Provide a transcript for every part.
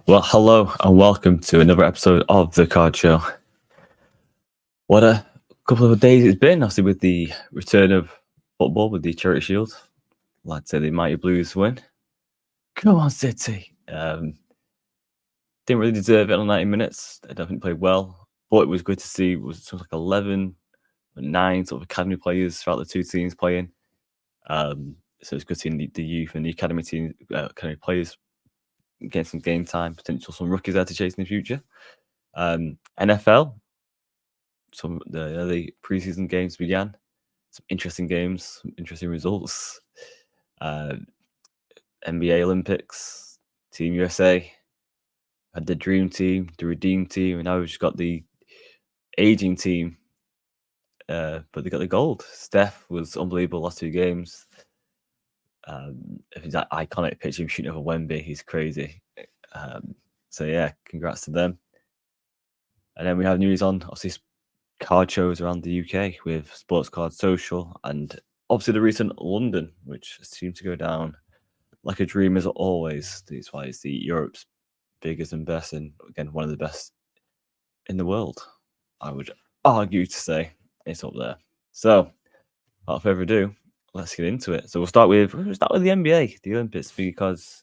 Well, hello and welcome to another episode of The Card Show. What a couple of days it's been, obviously, with the return of football with the Charity Shield. I'd say the Mighty Blues win. Come on, City. Didn't really deserve it on 90 minutes. They definitely played well, but it was good to see. It was sort of like 11 or 9 sort of academy players throughout the two teams playing. So it's good seeing the youth and the academy team, academy players getting some game time, potential some rookies there to chase in the future. NFL, some the preseason games began. Some interesting games, some interesting results. NBA Olympics, Team USA had the dream team, the redeemed team, and now we've just got the aging team. But they got the gold. Steph was unbelievable last two games. That iconic picture of him shooting over Wemby, he's crazy. So yeah, congrats to them. And then we have news on obviously card shows around the UK with Sports Card Social and obviously the recent London, which seemed to go down like a dream as always. That's why it's the Europe's biggest and best, and again one of the best in the world. I would argue to say it's up there. So, without further ado, let's get into it. So we'll start with the NBA, the Olympics, because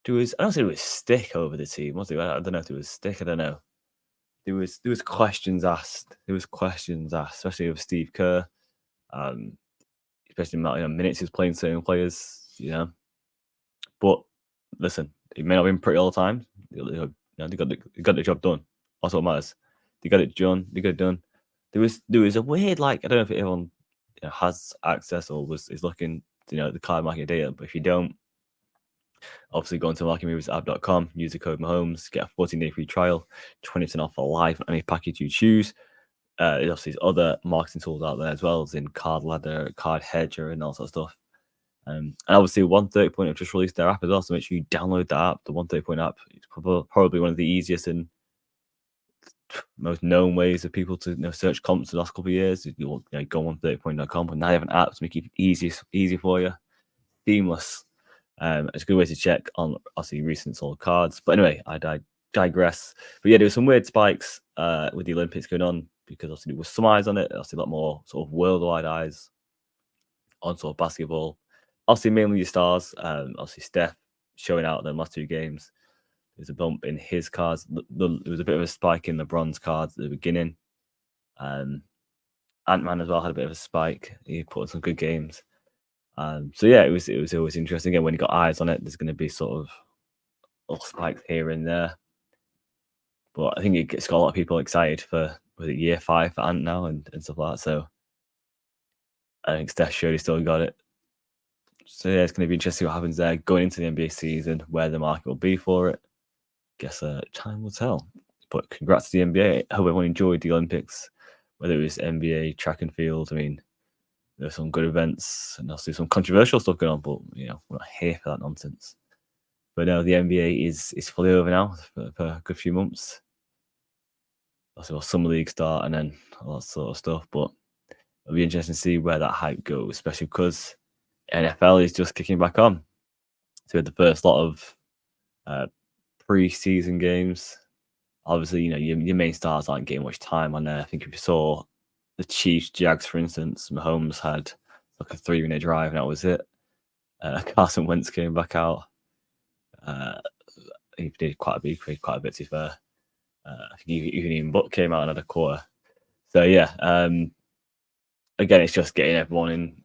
I don't think it was stick over the team, was it? I don't know if it was stick. I don't know. There was questions asked. Especially with Steve Kerr, especially the minutes he's playing certain players. But listen, it may not have been pretty all the time. They got the job done. That's what matters. They got it done. There was a weird, like, I don't know if everyone has access or is looking the card market data, but if you don't, obviously go into marketmoversapp.com, use the code Mahomes, get a 14-day free trial, 20% off for life on any package you choose. There's obviously other marketing tools out there as well, as in Card Ladder, Card Hedger, and all sorts of stuff. And obviously, 130 Point have just released their app as well, so make sure you download that app. The 130 Point app is probably one of the easiest and most known ways of people to search comps the last couple of years. You go on 130point.com, but now you have an app to make it easy for you, seamless. It's a good way to check on obviously recent sold cards. But anyway, I digress. But yeah, there were some weird spikes with the Olympics going on because obviously there was some eyes on it. Obviously, a lot more sort of worldwide eyes on sort of basketball. Obviously, mainly your stars. Obviously, Steph showing out in the last two games. There's a bump in his cards. There was a bit of a spike in the bronze cards at the beginning. Ant-Man as well had a bit of a spike. He put in some good games. So yeah, it was always interesting. Again, when you got eyes on it, there's going to be sort of little spikes here and there. But I think it's got a lot of people excited for year 5 for Ant now and stuff like that. So I think Steph surely still got it. So yeah, it's going to be interesting what happens there going into the NBA season, where the market will be for it. Guess time will tell. But congrats to the NBA. I hope everyone enjoyed the Olympics, whether it was NBA, track and field. I mean, there's some good events and also some controversial stuff going on, but we're not here for that nonsense. But no, the NBA is fully over now for a good few months. Also, summer league start and then all that sort of stuff. But it'll be interesting to see where that hype goes, especially because NFL is just kicking back on. So we had the first lot of pre-season games. Obviously, your main stars aren't getting much time on there. I think if you saw the Chiefs, Jags, for instance, Mahomes had like a 3-minute drive and that was it. Carson Wentz came back out. He did quite a bit to be fair. I think even Buck came out and had a quarter. So yeah, again, it's just getting everyone in,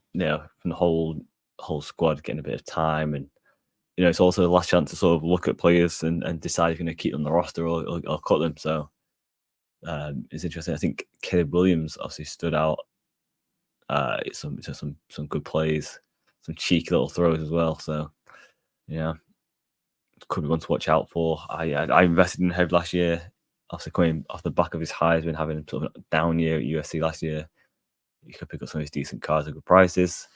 from the whole squad getting a bit of time, and it's also the last chance to sort of look at players and decide if you're going to keep them on the roster or cut them. So it's interesting. I think Caleb Williams obviously stood out. Some good plays, some cheeky little throws as well. So yeah, could be one to watch out for. I invested in him last year. Obviously, coming off the back of his highs, been having sort of a down year at USC last year. You could pick up some of his decent cards at good prices.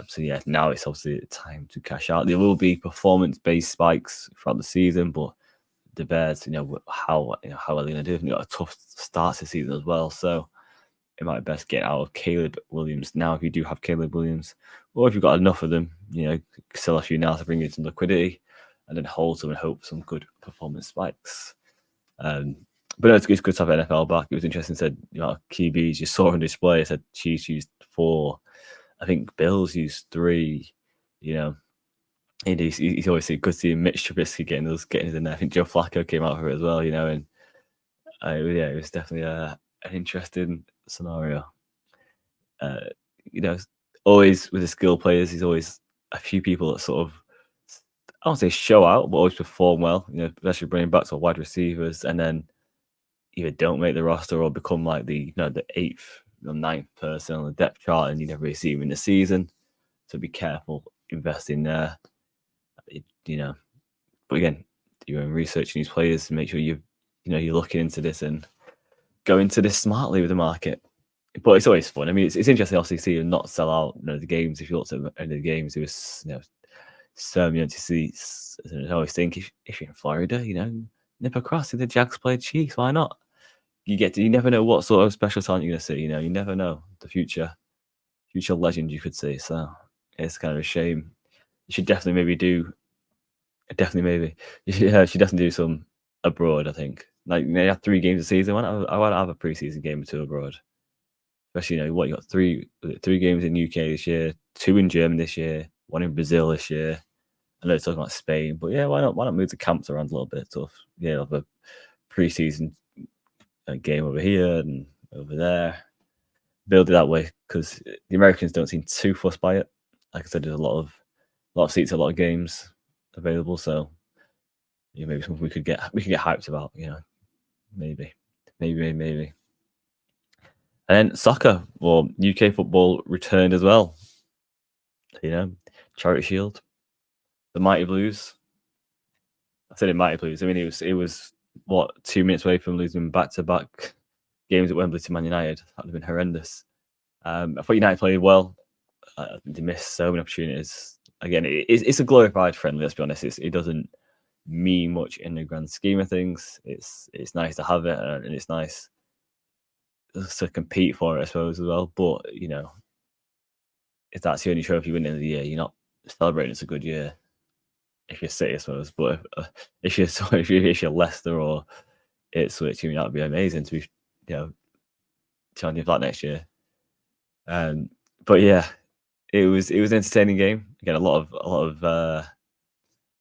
So yeah, now it's obviously time to cash out. There will be performance-based spikes throughout the season, but the Bears, how are they going to do? They've got a tough start to the season as well, so it might be best get out of Caleb Williams now if you do have Caleb Williams, or if you've got enough of them, sell a few now to bring in some liquidity. and then hold some and hope for some good performance spikes. But no, it's good to have NFL back. It was interesting. Said QBs you saw on display. I said Chiefs used 4, I think Bills used 3. He's always good to see Mitch Trubisky getting us in there. I think Joe Flacco came out for it as well. And it was definitely an interesting scenario. Always with the skill players, there's always a few people that sort of, I don't say show out, but always perform well. Especially bringing back to wide receivers, and then either don't make the roster or become like the 8th or 9th person on the depth chart, and you never really see them in the season. So be careful investing there. But again, you're researching these players to make sure you're looking into this and go into this smartly with the market. But it's always fun. I mean, it's interesting, obviously, to see them not sell out the games. If you looked at the end of the games, it was so to see. I always think if you're in Florida, nip across, see the Jags play Chiefs. Why not? You never know what sort of special talent you're going to see. You never know the future legend you could see. So it's kind of a shame. You should definitely maybe do. You should definitely do some abroad. I think you have 3 games a season. I want to have a preseason game or 2 abroad. Especially, you got 3 games in UK this year, 2 in Germany this year, 1 in Brazil this year. I know it's talking about Spain, but yeah, why not move the camps around a little bit? Sort of, have a preseason game over here and over there. Build it that way, because the Americans don't seem too fussed by it. Like I said, there's a lot of seats, a lot of games available, so maybe something we could get hyped about. Maybe. And then soccer, or UK football, returned as well. Charity Shield, the Mighty Blues. I said it Mighty Blues. I mean, it was what, 2 minutes away from losing back-to-back games at Wembley to Man United. That would have been horrendous. I thought United played well. They missed so many opportunities. Again, it's a glorified friendly. Let's be honest. It doesn't mean much in the grand scheme of things. It's nice to have it, and it's nice to compete for it, I suppose, as well. But if that's the only trophy you win in the year, you're not celebrating it's a good year. If you're City, I suppose. But if you're Leicester or Ipswich, that would be amazing to be challenging for that next year. But yeah, it was an entertaining game. Again, a lot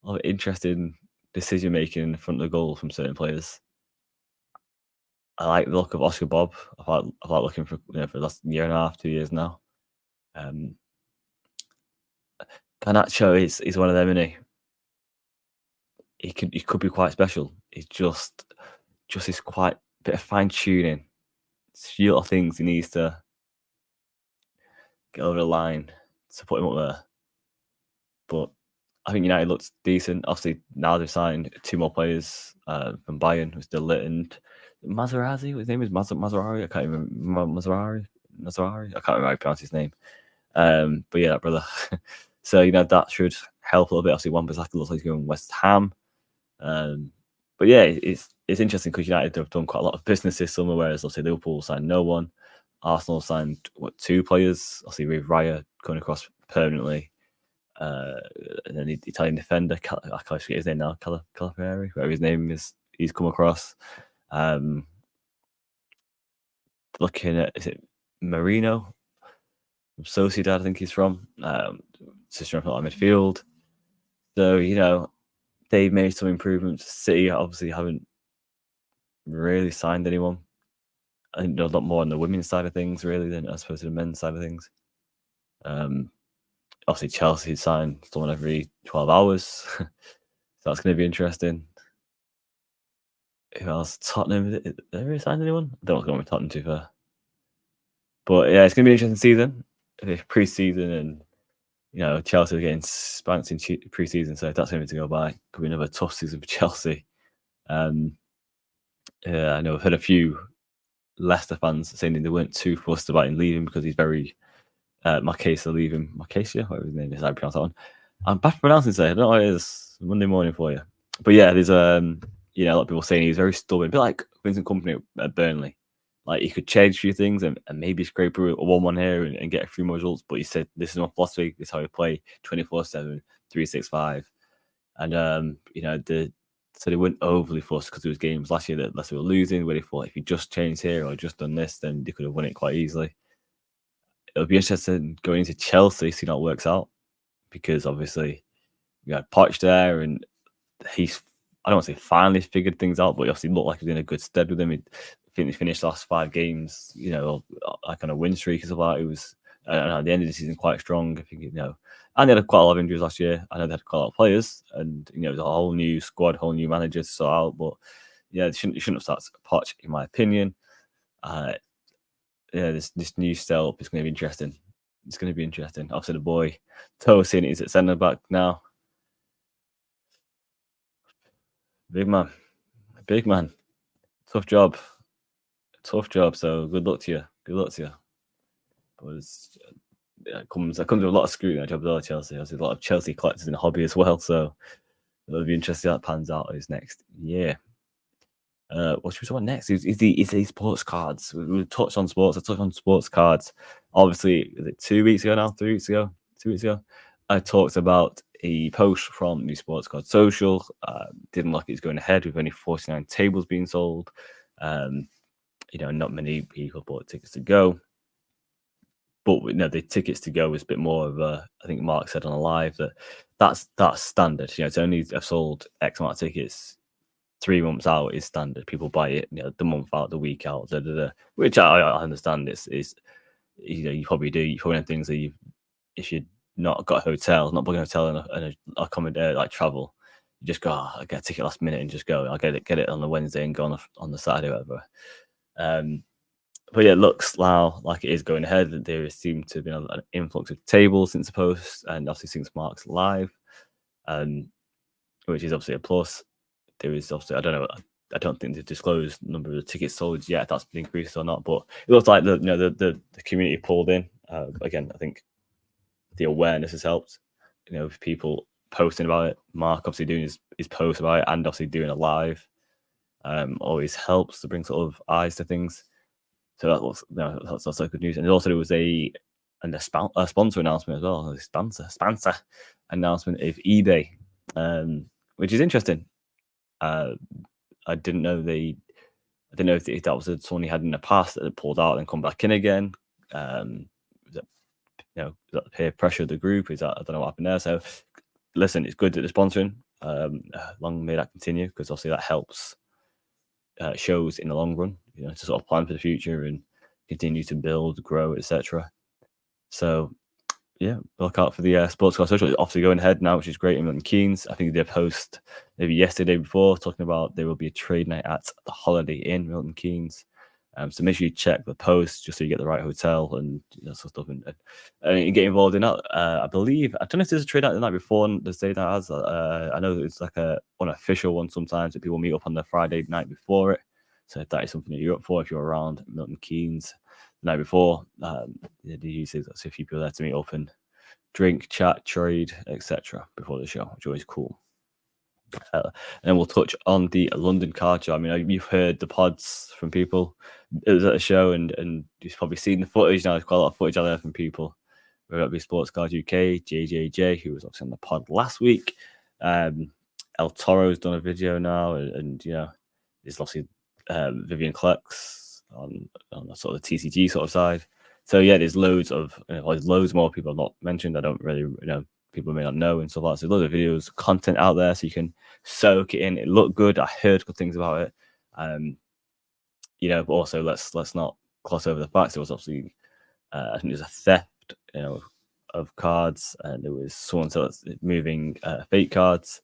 of interesting decision making in front of the goal from certain players. I like the look of Oscar Bob. I've like looking for the last year and a half, 2 years now. Garnacho is one of them, isn't he? He could be quite special. It's just is quite a bit of fine tuning. It's a few little things he needs to get over the line to put him up there. But I think United looks decent. Obviously, now they've signed 2 more players from Bayern, who's still lit, and Maserati. His name is Maserati. I can't remember Maserati. I can't remember how to pronounce his name. But yeah, that brother. So that should help a little bit. Obviously, Wan-Bissaka looks like he's going West Ham. But yeah, it's interesting because United have done quite a lot of business this summer, whereas obviously Liverpool signed no one. Arsenal signed 2 players. Obviously, with Raya coming across permanently. And then the Italian defender, I can't forget his name now, Calafari, whatever his name is, he's come across. Looking at, is it Marino from Sociedad, I think he's from, system from midfield. So, they've made some improvements. City obviously haven't really signed anyone. I think a lot more on the women's side of things, really, than I suppose the men's side of things. Obviously, Chelsea signed someone every 12 hours. So that's going to be interesting. Who else? Tottenham. Did they really sign anyone? I don't know what's going on with Tottenham, too far. But yeah, it's going to be an interesting season. It's pre-season, and Chelsea are getting spanked in pre-season, so if that's anything to go by, could be another tough season for Chelsea. Yeah, I know I've heard a few Leicester fans saying they weren't too fussed about him leaving because he's very Marquesa leaving. Marquesa, whatever his name is, I pronounce that one. I'm bad for pronouncing today. I don't know what it is. Monday morning for you. But yeah, there's a lot of people saying he's very stubborn, a bit like Vincent Kompany at Burnley. Like, he could change a few things and maybe scrape through a 1-1 here and get a few more results. But he said, this is my philosophy. This is how we play 24/7, 365. and so they weren't overly fussed because there was games last year that Leicester were losing, where they thought if you just changed here or just done this, then they could have won it quite easily. It'll be interesting going into Chelsea, see how it works out, because obviously we had Poch there, and he's, I don't want to say finally figured things out, but he obviously looked like he's in a good stead with him. I think he finished the last 5 games, like on a win streak as well. It was at the end of the season quite strong. I think, and they had quite a lot of injuries last year. I know they had quite a lot of players, and it was a whole new squad, whole new manager to sort out. But yeah, they shouldn't have started Poch, in my opinion. This new setup is going to be interesting. It's going to be interesting. Obviously, the boy Tosin is at centre back now. Big man. Tough job. So good luck to you. But it comes with a lot of scrutiny. Job of Chelsea. There's a lot of Chelsea collectors in the hobby as well. So it'll be interesting how that pans out his next year. What should we talk about next? Is the sports cards. We touched on sports. I touched on sports cards. Obviously, was it 2 weeks ago now? 3 weeks ago? 2 weeks ago? I talked about a post from New Sports Card Social. Didn't look like it's going ahead with only 49 tables being sold. Not many people bought tickets to go. But the tickets to go was a bit more of a, I think Mark said on a live that's standard. It's only I've sold X amount of tickets 3 months out is standard. People buy it, the month out, the week out, which I understand. It's you probably do. You probably have things that if you've not got a hotel, not booking a hotel and accommodate like travel, you just go, I get a ticket last minute and just go. I'll get it on the Wednesday and go on the Saturday or whatever. But yeah, it looks now like it is going ahead. There seems to have been an influx of tables since the post, and obviously since Mark's live, which is obviously a plus. There is obviously, I don't think they've disclosed the number of tickets sold yet, if that's been increased or not. But it looks like the community pulled in. Again, I think the awareness has helped. With people posting about it. Mark obviously doing his post about it, and obviously doing a live always helps to bring sort of eyes to things. So that's also good news. And also there was a sponsor announcement as well. A sponsor announcement of eBay, which is interesting. I didn't know if that was someone he had in the past that had pulled out and come back in again. Was that peer pressure of the group? Is that, I don't know what happened there. So listen, it's good that they're sponsoring. Long may that continue, because obviously that helps shows in the long run, to sort of plan for the future and continue to build, grow, etc. So yeah, look out for the Sports Car Social. Obviously going ahead now, which is great in Milton Keynes. I think they post maybe yesterday before talking about there will be a trade night at the Holiday Inn, Milton Keynes. So make sure you check the post just so you get the right hotel and sort of stuff, and get involved in that. I believe, I don't know if there's a trade night the night before and the day that has. I know it's like an unofficial one sometimes that people meet up on the Friday night before it. So if that is something that you're up for, if you're around Milton Keynes the night before, usually that's a few people there to meet up and drink, chat, trade, etc. before the show, which is always cool. And then we'll touch on the London card show. I mean, you've heard the pods from people. It was at a show, and you've probably seen the footage. Now there's quite a lot of footage out there from people. Whether it be Sports Card UK, JJJ, who was obviously on the pod last week. El Toro's done a video now, and there's obviously Vivian Klex on the sort of TCG sort of side. So yeah, there's loads more people I've not mentioned. I don't really people may not know and stuff like that. So there's loads of videos, content out there, so you can soak it in. It looked good. I heard good things about it. But also let's not gloss over the facts. There was obviously I think there's a theft, of cards, and there was someone moving fake cards.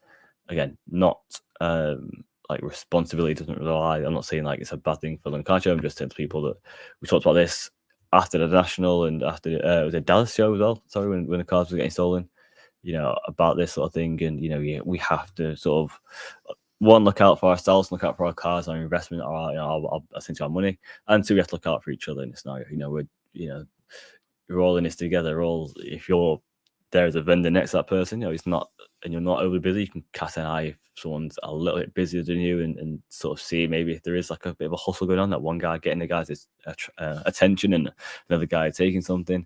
Again, not like responsibility doesn't rely. I'm not saying like it's a bad thing for London Card Show. I'm just saying to people that we talked about this after the national and after it was a Dallas show as well. Sorry, when the cards were getting stolen. About this sort of thing, and we have to sort of look out for ourselves, look out for our cards, our investment, our essentially our money, and two, we have to look out for each other in this scenario. We're all in this together. If you're there as a vendor next to that person, it's not, and you're not overly busy, you can cast an eye if someone's a little bit busier than you, and sort of see maybe if there is like a bit of a hustle going on, that one guy getting the guy's attention and another guy taking something.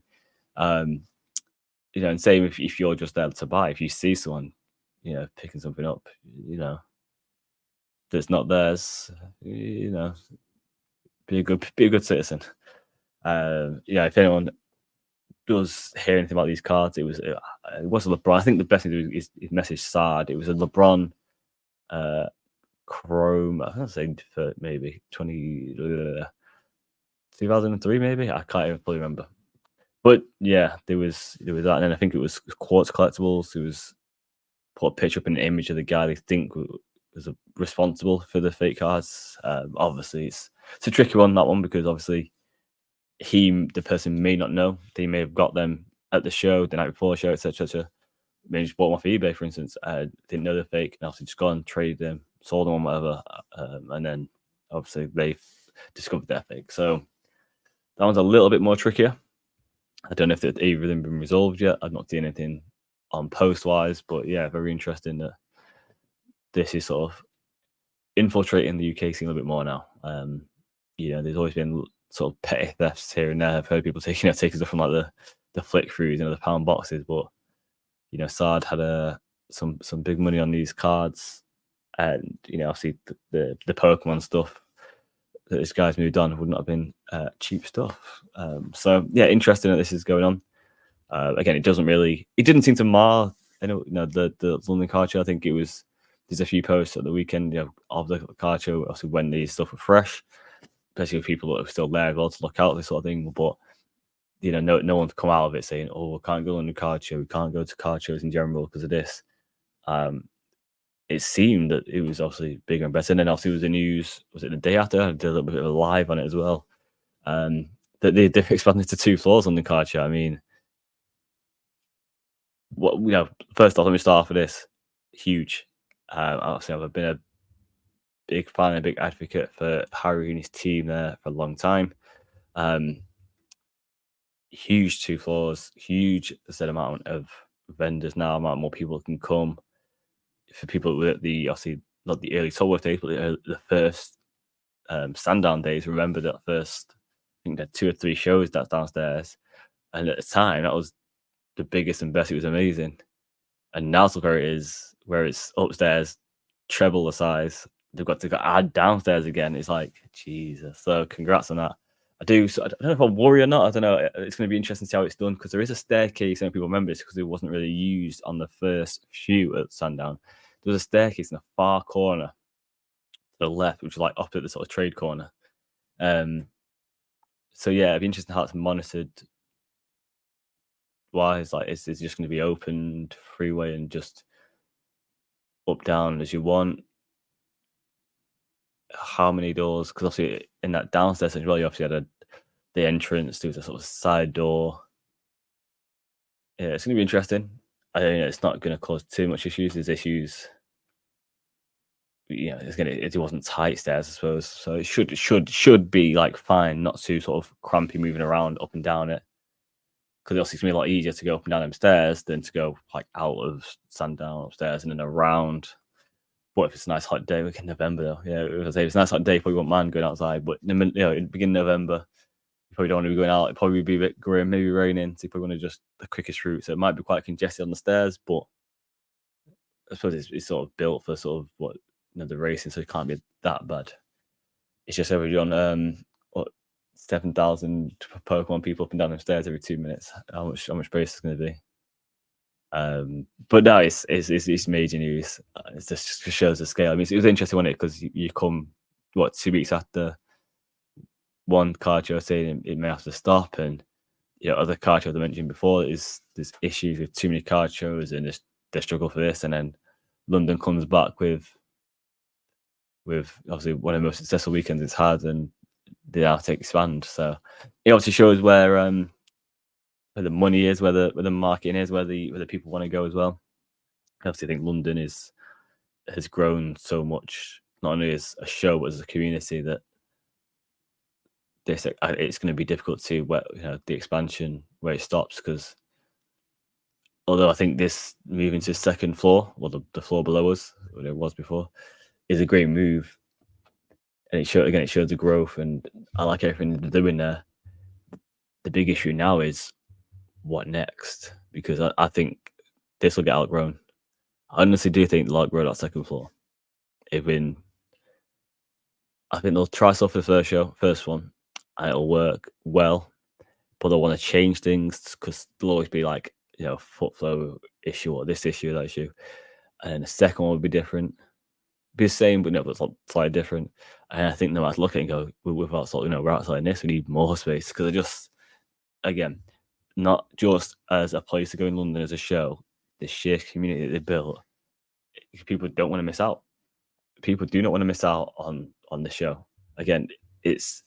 And same if you're just there to buy. If you see someone picking something up, that's not theirs, be a good citizen. If anyone does hear anything about these cards, it was a LeBron. I think the best thing to do is message Sard. It was a LeBron Chrome. I don't say for maybe 2003, maybe. I can't even fully remember. But yeah, there was that, and then I think it was Quartz Collectibles who was put a picture up an image of the guy they think was responsible for the fake cards. Obviously, it's a tricky one, that one, because obviously the person may not know. They may have got them at the show, the night before the show, etc. Maybe just bought them off eBay, for instance. Didn't know they're fake, and obviously just gone, traded them, sold them, whatever, and then obviously they've discovered they're fake. So that one's a little bit more trickier. I don't know if either of them been resolved yet. I've not seen anything on post-wise, but yeah, very interesting that this is sort of infiltrating the UK scene a little bit more now. There's always been sort of petty thefts here and there. I've heard people taking stuff from like the flick throughs, the pound boxes, but Sard had some big money on these cards, and obviously the Pokemon stuff that this guy's moved on would not have been cheap stuff. So yeah, interesting that this is going on. Again, it didn't seem to mar the London card show. I think there's a few posts at the weekend of the card show, obviously when these stuff were fresh, especially with people that are still there as well to look out, this sort of thing. But no one's come out of it saying, "Oh, we can't go on the card show. We can't go to card shows in general because of this." It seemed that it was obviously bigger and better. And then obviously was the news. Was it the day after? I did a little bit of a live on it as well. That they've expanded to 2 floors on the card show. I mean, first off, let me start off with this. Huge. Obviously, I've been a big fan, a big advocate for Harry and his team there for a long time. Huge 2 floors, huge set amount of vendors now, amount more people can come. For people with obviously not the early Tolworth days, but the first Sandown days, remember that first, I think there 2 or 3 shows that's downstairs. And at the time, that was the biggest and best. It was amazing. And now look where it is, where it's upstairs, treble the size. They've got to add downstairs again. It's like, Jesus. So congrats on that. I don't know if I worry or not. I don't know. It's going to be interesting to see how it's done, because there is a staircase, and people remember this because it wasn't really used on the first shoot at Sandown. There was a staircase in the far corner to the left, which was like up at the sort of trade corner. So yeah, it'd be interesting how it's monitored. Why it's like it's just going to be opened freeway and just up down as you want. How many doors? Because obviously in that downstairs as well, you obviously had the entrance. There was a sort of side door. Yeah, it's going to be interesting. I don't know. It's not going to cause too much issues. There's issues. It wasn't tight stairs, I suppose. So it should be like fine, not too sort of crampy moving around up and down it. Because obviously it's going to be a lot easier to go up and down them stairs than to go like out of Sandown upstairs and then around. What if it's a nice hot day? Like in November, though. Yeah, if it's a nice hot day, you probably won't mind going outside. But in the beginning of November, you probably don't want to be going out. It'd probably be a bit grim, maybe raining. So you probably want to just the quickest route. So it might be quite congested on the stairs, but I suppose it's sort of built for sort of the racing, so it can't be that bad. It's just every on 7,000 Pokemon people up and down the stairs every 2 minutes. How much space is going to be? But no, it's major news. It just shows the scale. I mean, it was interesting, wasn't it? Because you come 2 weeks after one card show saying it may have to stop, and other card shows I mentioned before there's issues with too many card shows and they struggle for this, and then London comes back with obviously one of the most successful weekends it's had, and they now take expand. So it obviously shows where the money is, where the marketing is, where the people want to go as well. I obviously think London has grown so much, not only as a show but as a community, that it's going to be difficult to the expansion where it stops. Because although I think this moving to the second floor, or the floor below us, what it was before, is a great move, and it shows the growth, and I like everything they're doing there. The big issue now is what next, because I think this will get outgrown. I honestly do think they'll outgrow that second floor. Even I think they'll try stuff for the first one, and it'll work well, but they'll want to change things because there'll always be like, foot flow issue or this issue, that issue. And then the second one would be different. Be the same, but no, but slightly different. And I think they might look at it and go, we've outside, we're outside this, we need more space. Because I just, again, not just as a place to go in London as a show, the sheer community that they built, people don't want to miss out. People do not want to miss out on the show. Again, it's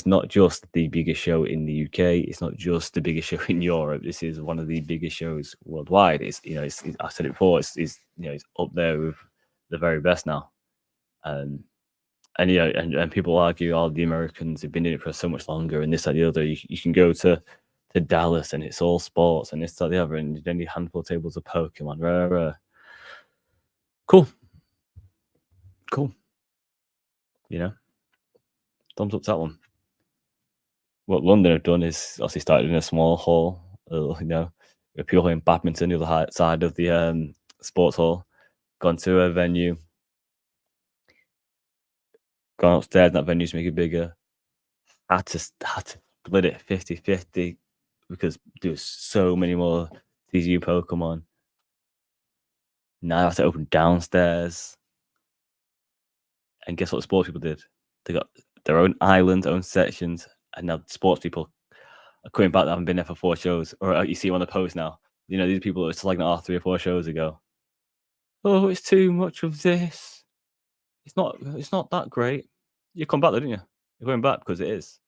not just the biggest show in the UK. It's not just the biggest show in Europe. This is one of the biggest shows worldwide. I said it before. It's up there with the very best now. And and people argue, all the Americans have been in it for so much longer, and this, that, the other. You can go to Dallas, and it's all sports, and this, that, the other, and only a handful of tables of Pokemon. Rah, rah. Cool. Thumbs up to that one. What London have done is obviously started in a small hall, with people playing badminton, the other side of the sports hall, gone to a venue, gone upstairs in that venue to make it bigger, had to split it 50-50 because there's so many more TCU Pokemon. Now I have to open downstairs. And guess what the sports people did? They got their own islands, own sections, and now sports people are coming back that haven't been there for 4 shows. Or you see them on the post now. These people are like that 3 or 4 shows ago. Oh, it's too much of this. It's not that great. You come back though, didn't you? You're going back because it is.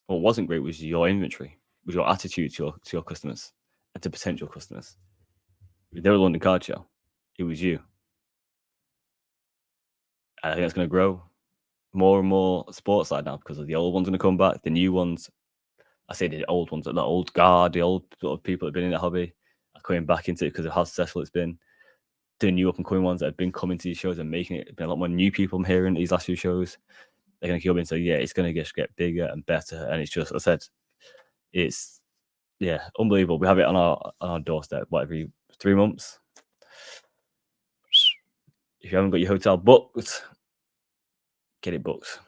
What wasn't great was your inventory, was your attitude to your customers and to potential customers. They were London Card Show. It was you. And I think it's going to grow more and more sports side now because of the old ones going to come back, the new ones. I say the old ones, the old guard, the old sort of people that have been in the hobby are coming back into it because of how successful it's been. The new up and coming ones that have been coming to these shows and making it, been a lot more new people I'm hearing these last few shows. They're going to come in, so yeah, it's going to just get bigger and better. And it's just, I said, it's unbelievable. We have it on our doorstep, every 3 months. If you haven't got your hotel booked, get it booked.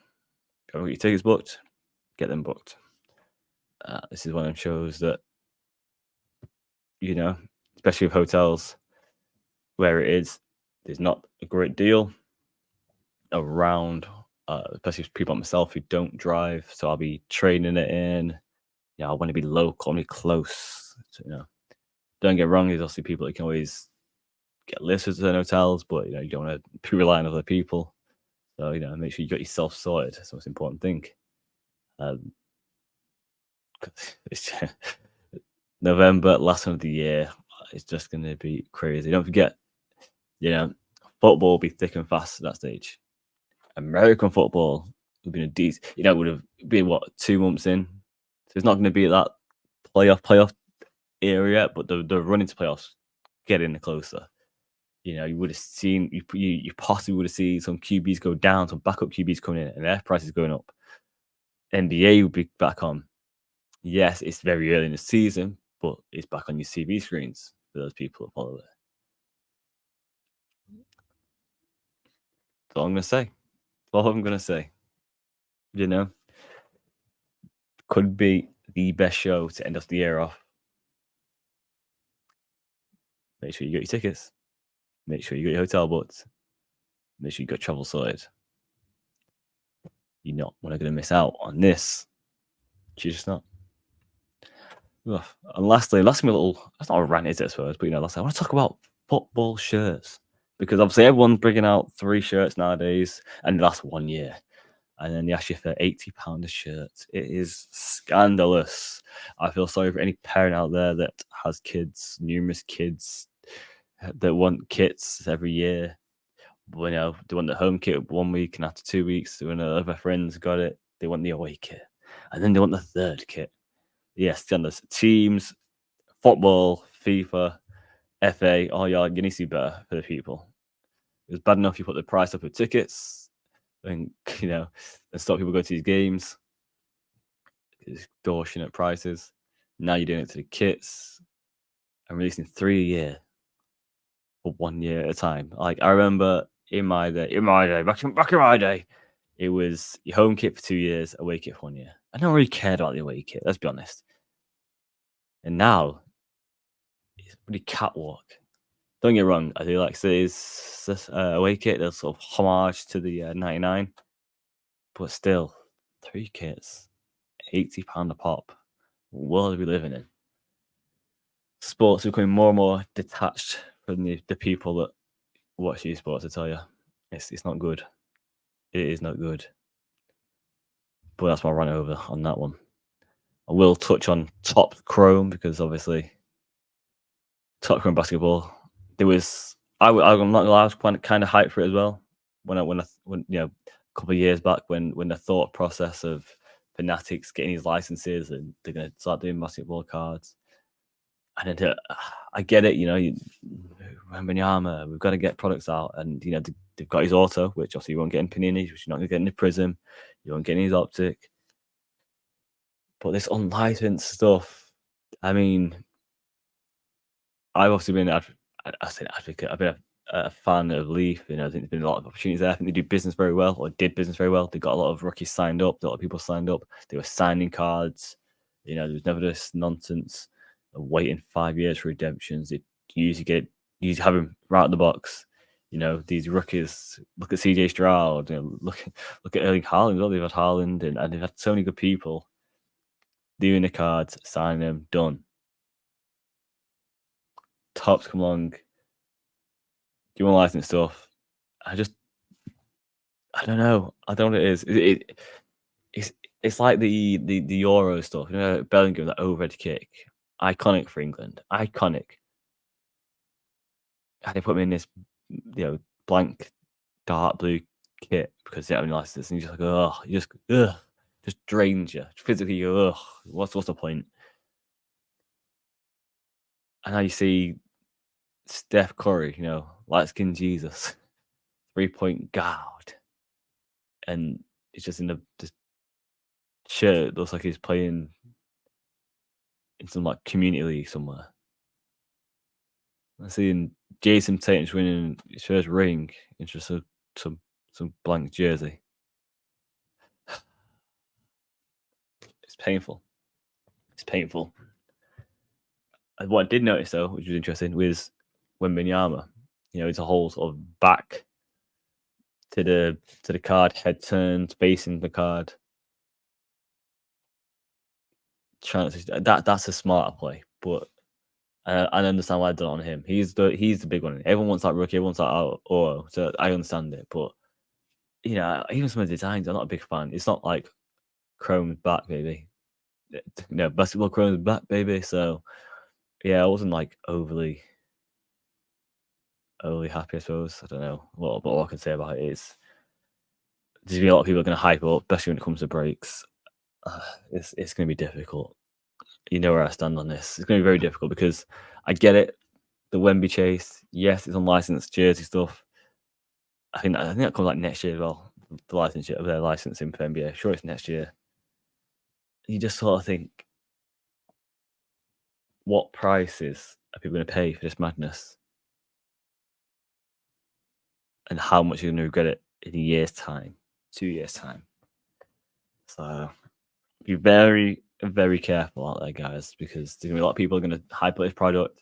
If you haven't got your tickets booked, get them booked. This is one of them shows that, especially with hotels, where it is, there's not a great deal around, especially for people like myself who don't drive. So I'll be trading it in. I want to be local, I want to be close. Don't get wrong, there's obviously people that can always get lifts to certain hotels, but you don't want to be relying on other people. So make sure you got yourself sorted. That's the most important thing. It's November, last one of the year. It's just going to be crazy. Don't forget, football will be thick and fast at that stage. American football would be would have been 2 months in. So it's not going to be that playoff area, but the running to playoffs getting closer. You would have seen, you possibly would have seen some QBs go down, some backup QBs coming in, and their prices going up. NBA would be back on. Yes, it's very early in the season, but it's back on your TV screens for those people that follow it. That's all I'm going to say. That's all I'm going to say. Could be the best show to end off the year off. Make sure you get your tickets. Make sure you got your hotel booked. Make sure you got travel sorted. You're not going to miss out on this. You're just not. Ugh. And lastly, a little, that's not a rant, is it, I suppose, but lastly, I want to talk about football shirts. Because obviously everyone's bringing out 3 shirts nowadays, and the last 1 year. And then they ask you for £80 a shirt. It is scandalous. I feel sorry for any parent out there that has kids, numerous kids that want kits every year. But, they want the home kit 1 week, and after 2 weeks, when other friends got it, they want the away kit. And then they want the third kit. Yes, scandalous. Teams, football, FIFA, FA, you need to be better for the people. It was bad enough you put the price up of tickets and, and stop people going to these games. Extortionate prices. Now you're doing it to the kits and releasing 3 a year. for 1 year at a time. Like I remember back in my day, it was your home kit for 2 years, away kit for 1 year. I don't really cared about the away kit, let's be honest. And now it's pretty catwalk. Don't get me wrong, I do like City's away kit. There's sort of homage to the 99, but still, 3 kits, £80 a pop. What world are we living in? Sports are becoming more and more detached from the people that watch these sports. I tell you, it's not good. It is not good. But that's my rant over on that one. I will touch on Top Chrome because obviously Top Chrome basketball. There was I'm not gonna lie, I was kind of hyped for it as well. When a couple of years back when the thought process of Fanatics getting these licenses and they're gonna start doing basketball cards. And then, I get it, Wembanyama, we've got to get products out, and they've got his auto, which obviously you won't get in Panini, which you're not gonna get in the Prism, you won't get in his Optic. But this unlicensed stuff, I mean, I've obviously been I say advocate. I've been a fan of Leaf. I think there's been a lot of opportunities there. I think they do business very well, or did business very well. They got a lot of rookies signed up. A lot of people signed up. They were signing cards. There was never this nonsense of waiting 5 years for redemptions. They usually have them right out of the box. These rookies. Look at CJ Stroud. Look at Erling Haaland. Well, they've had Haaland, and they've had so many good people doing the cards, signing them, done. Tops come along, do unlicensed stuff. I don't know. I don't know what it is. It's like the Euro stuff. Bellingham, that overhead kick, iconic for England, iconic. And they put me in this, blank dark blue kit because they have any license, and you're just like, just drains you physically. You go, what's the point? And now you see Steph Curry, light skin Jesus, 3-point guard, and it's just in the shirt. It looks like he's playing in some like community league somewhere. I'm seeing Jason Tatum's winning his first ring in just some blank jersey. It's painful. It's painful. And what I did notice though, which was interesting, was Wembanyama. It's a whole sort of back to the card, head turned, facing the card. That's a smarter play, but I understand why I done it on him. He's the big one. Everyone wants that rookie. Everyone wants that Oro. So I understand it, but even some of the designs, I'm not a big fan. It's not like Chrome's back, baby. Basketball Chrome's back, baby. So yeah, I wasn't like overly happy. I suppose I don't know what all I can say about it is there's gonna be a lot of people going to hype up, especially when it comes to breaks. It's going to be difficult. You know where I stand on this. It's going to be very difficult because I get it. The Wemby chase, yes, it's unlicensed jersey stuff. I think that comes like next year as well. The licensing for NBA. Sure, it's next year. You just sort of think, what prices are people going to pay for this madness, and how much you're going to regret it in a year's time, 2 years' time. So be very, very careful out there, guys, because there's going to be a lot of people going to hype up this product.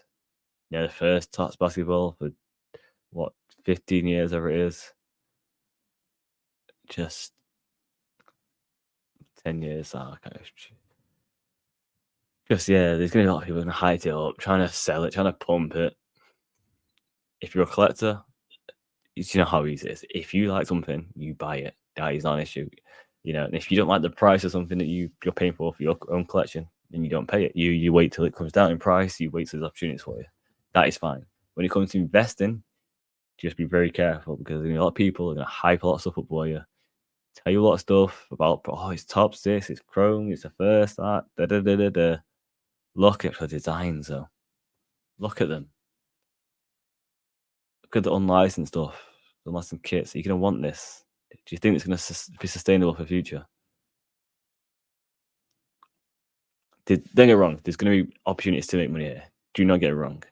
The first Tots basketball for 15 years, whatever it is. Just 10 years. There's going to be a lot of people going to hype it up, trying to sell it, trying to pump it. If you're a collector, you know how easy it is. If you like something, you buy it. That is not an issue. And if you don't like the price of something that you're paying for your own collection, then you don't pay it. You wait till it comes down in price. You wait till there's opportunities for you. That is fine. When it comes to investing, just be very careful because a lot of people are going to hype a lot of stuff up for you. Tell you a lot of stuff about, it's top 6, it's Chrome, it's the first, that, Look at the designs, though. Look at them. Look at the unlicensed stuff, the unlicensed kits. Are you going to want this? Do you think it's going to be sustainable for the future? Don't get me wrong. There's going to be opportunities to make money here. Do not get it wrong.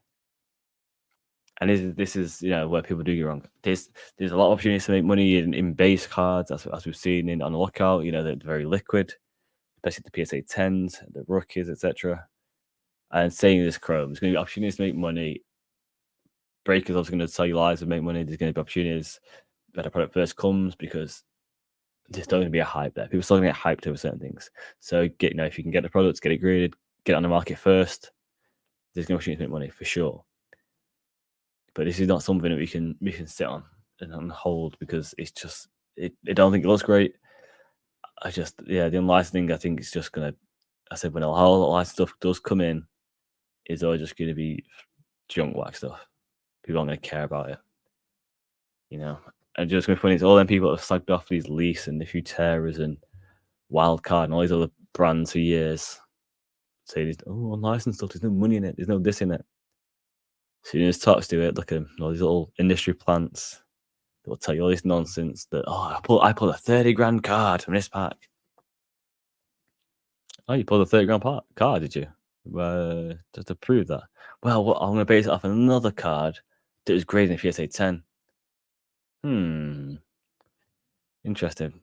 And this is where people do get wrong. There's a lot of opportunities to make money in base cards, as we've seen in on the lookout. They're very liquid, especially the PSA 10s, the rookies, etc. And saying this Chrome, there's going to be opportunities to make money. Breakers also going to tell you lies and make money. There's going to be opportunities that a product first comes because there's still going to be a hype there. People still going to get hyped over certain things. So if you can get the products, get it graded, get it on the market first, there's going to be opportunity to make money for sure. But this is not something that we can sit on and hold because it's just I don't think it looks great. The unlicensing I think it's just gonna. I said when a whole lot of stuff does come in, it's all just gonna be junk wax stuff. People aren't gonna care about it, And just gonna be funny, it's all them people that have slagged off these Leafs and the Futeras and Wildcard and all these other brands for years. Saying, oh, unlicensed stuff, there's no money in it, there's no this in it. As soon as Tops do it, look at all these little industry plants that will tell you all this nonsense that, I pulled a 30 grand card from this pack. Oh, you pulled a 30 grand card, did you? Just to prove that. Well, I'm going to base it off another card that was graded in PSA 10. Interesting.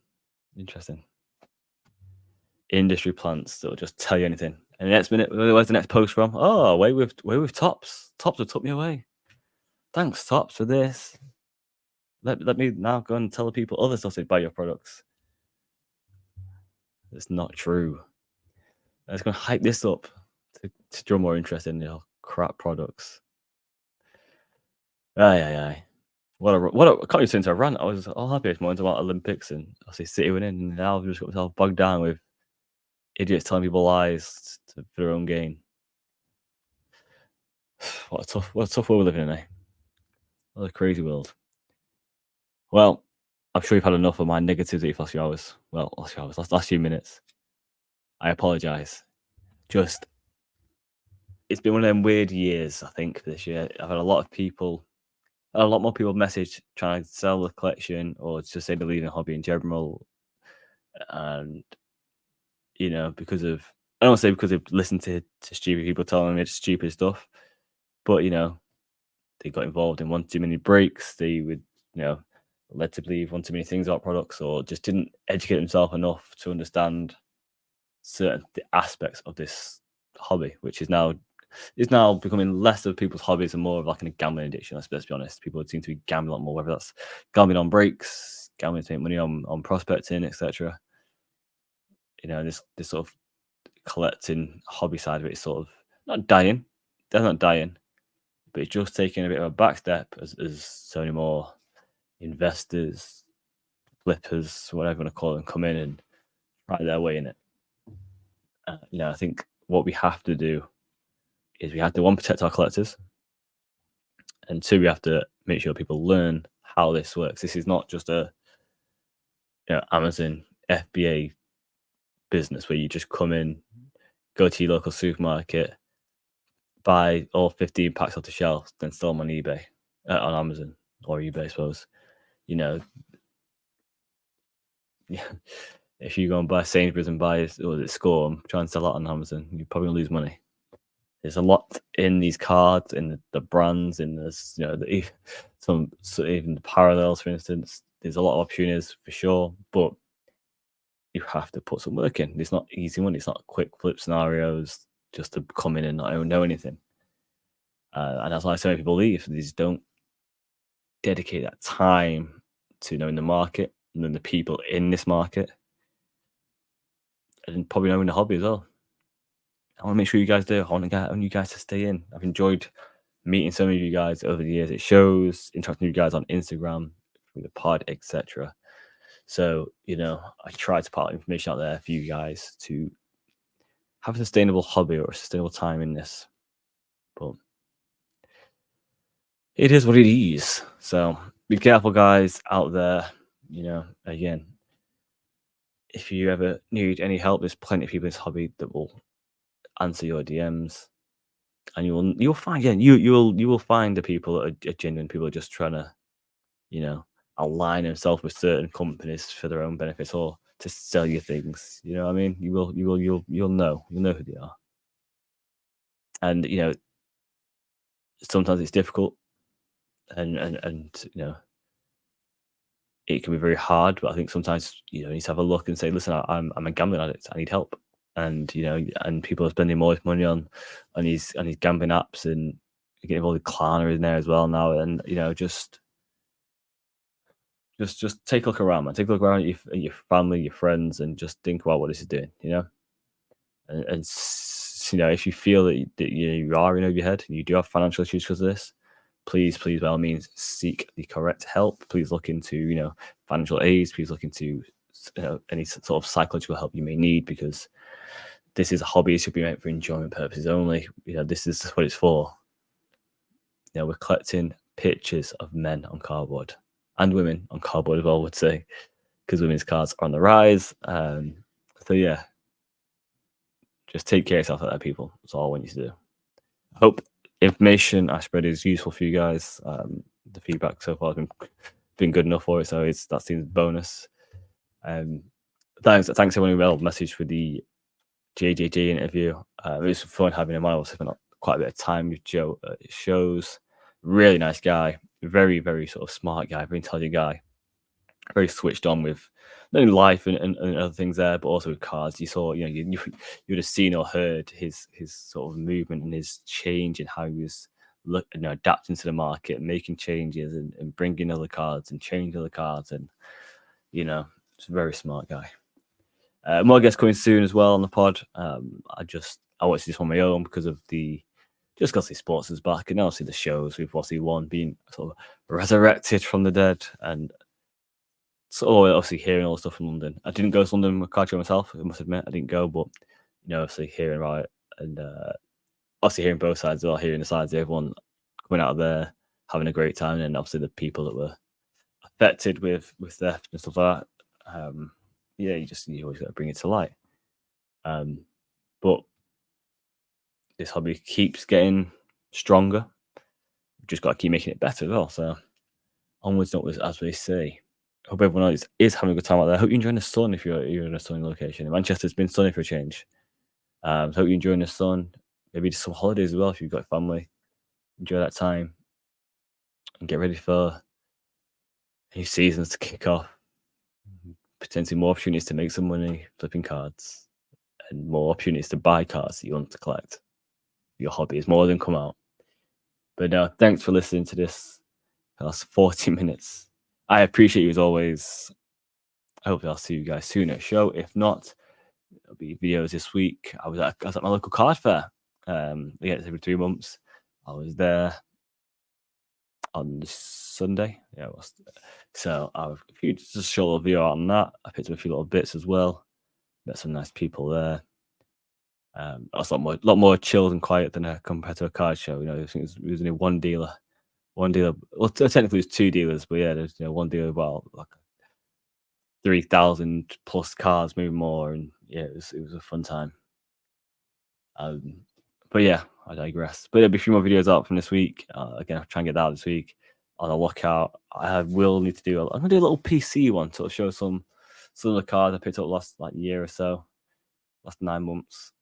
Industry plants that will just tell you anything. And the next minute, where's the next post from? Oh, away with Tops. Tops have took me away. Thanks, Tops, for this. Let me now go and tell the people other stuff to buy your products. It's not true. It's going to hype this up to draw more interest in your crap products. Aye. What a can't even say into a rant. I was all happy this morning about Olympics and I see City winning, and now I've just got myself bogged down with idiots telling people lies for their own gain. What a tough world we're living in, eh? What a crazy world. Well, I'm sure you've had enough of my negativity for last few hours. Well, last few minutes. I apologise. Just, it's been one of them weird years, I think, this year. I've had a lot more people message trying to sell the collection or just say they're leaving the hobby in general. And, because of, I don't want to say because they've listened to stupid people telling me stupid stuff, but, they got involved in one too many breaks. They would, led to believe one too many things about products or just didn't educate themselves enough to understand certain aspects of this hobby, which is now becoming less of people's hobbies and more of like a gambling addiction. Let's be honest. People seem to be gambling a lot more, whether that's gambling on breaks, gambling to make money on prospecting, etc. This sort of collecting hobby side of it is sort of not dying. They're not dying, but it's just taking a bit of a back step as so many more investors, flippers, whatever you want to call them, come in and try their way in it. I think what we have to do is we have to, one, protect our collectors, and two, we have to make sure people learn how this works. This is not just a Amazon FBA business where you just come in, go to your local supermarket, buy all 15 packs off the shelf, then sell them on eBay, on Amazon or eBay, I suppose. If you go and buy Sainsbury's and buy Score and try and sell that on Amazon, you're probably gonna lose money. There's a lot in these cards, in the brands, in this, even the parallels, for instance. There's a lot of opportunities for sure, but you have to put some work in. It's not easy money. It's not quick flip scenarios just to come in and not know anything. And that's why so many people leave. They just don't dedicate that time to knowing the market and then the people in this market, and probably knowing the hobby as well. I want to make sure you guys do. I want you guys to stay in. I've enjoyed meeting some of you guys over the years. It shows, interacting with you guys on Instagram, through the pod, etc. So, I try to put information out there for you guys to have a sustainable hobby or a sustainable time in this. But it is what it is. So be careful, guys, out there. Again, if you ever need any help, there's plenty of people in this hobby that will answer your DMs, and you'll find you will find the people that are genuine. People are just trying to align themselves with certain companies for their own benefits or to sell you things. You know what I mean? You'll know who they are. And sometimes it's difficult and it can be very hard. But I think sometimes you need to have a look and say, listen, I'm a gambling addict. I need help. And and people are spending more money on these gambling apps, and getting all the Klarna in there as well now. And just take a look around, man. Take a look around at your family, your friends, and just think about what this is doing. And if you feel that you are in over your head and you do have financial issues because of this, please, by all means, seek the correct help. Please look into financial aids. Please look into any sort of psychological help you may need, because this is a hobby. It should be meant for enjoyment purposes only. This is what it's for. We're collecting pictures of men on cardboard and women on cardboard as well, I would say, because women's cards are on the rise. So yeah, just take care of yourself out there, people. That's all I want you to do. I hope information I spread is useful for you guys. The feedback so far has been good enough for it, so that seems bonus. Thanks everyone who messaged for the JJJ interview. It was fun having him on. I also spent quite a bit of time with Joe at his shows. Really nice guy, very, very sort of smart guy, very intelligent guy, very switched on with not only life and other things there, but also with cards. You saw, you would have seen or heard his sort of movement and his change and how he was adapting to the market, making changes and bringing other cards and changing other cards, and it's a very smart guy. More guests coming soon as well on the pod. I watched this on my own because of just because the sports is back, and obviously the shows. We've obviously one being sort of resurrected from the dead, and so obviously hearing all the stuff from London. I didn't go to London with card show myself. I must admit I didn't go, but obviously hearing about it, and obviously hearing both sides as well, hearing the sides of everyone coming out of there having a great time, and obviously the people that were affected with theft and stuff like that. You always got to bring it to light. But this hobby keeps getting stronger. We've just got to keep making it better as well. So onwards and upwards, as we say. Hope everyone else is having a good time out there. Hope you're enjoying the sun if you're in a sunny location. In Manchester, it's been sunny for a change. So hope you're enjoying the sun. Maybe just some holidays as well if you've got family. Enjoy that time and get ready for new seasons to kick off. Potentially more opportunities to make some money flipping cards, and more opportunities to buy cards that you want to collect. Your hobby is more than come out. But no, thanks for listening to this last 40 minutes. I appreciate you as always. I hope I'll see you guys soon at a show. If not, there'll be videos this week. I was at my local card fair. It's every 3 months. I was there on Sunday. Yeah, so I've just a short little video on that. I picked up a few little bits as well. Met some nice people there. That's a lot more chilled and quiet than compared to a card show. I think it was only one dealer. Well, technically it's 2 dealers, but yeah, there's one dealer about like 3,000 plus cars, maybe more, and yeah, it was a fun time. But yeah, I digress. But there'll be a few more videos out from this week. Again, I'll try and get that out this week on a lookout. I will need to do. I'm gonna do a little PC one to show some of the cards I picked up last year or so, last 9 months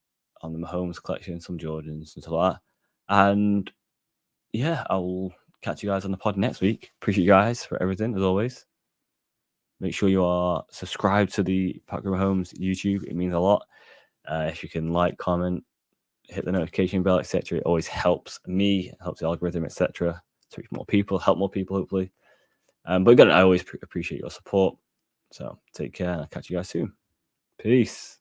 on the Mahomes collection, some Jordans and stuff like that. And yeah, I'll catch you guys on the pod next week. Appreciate you guys for everything as always. Make sure you are subscribed to the Patrick Mahomes YouTube. It means a lot. If you can like, comment, hit the notification bell, etc. It always helps me, helps the algorithm, etc. To reach more people, help more people, hopefully. But again, I always appreciate your support. So take care, and I'll catch you guys soon. Peace.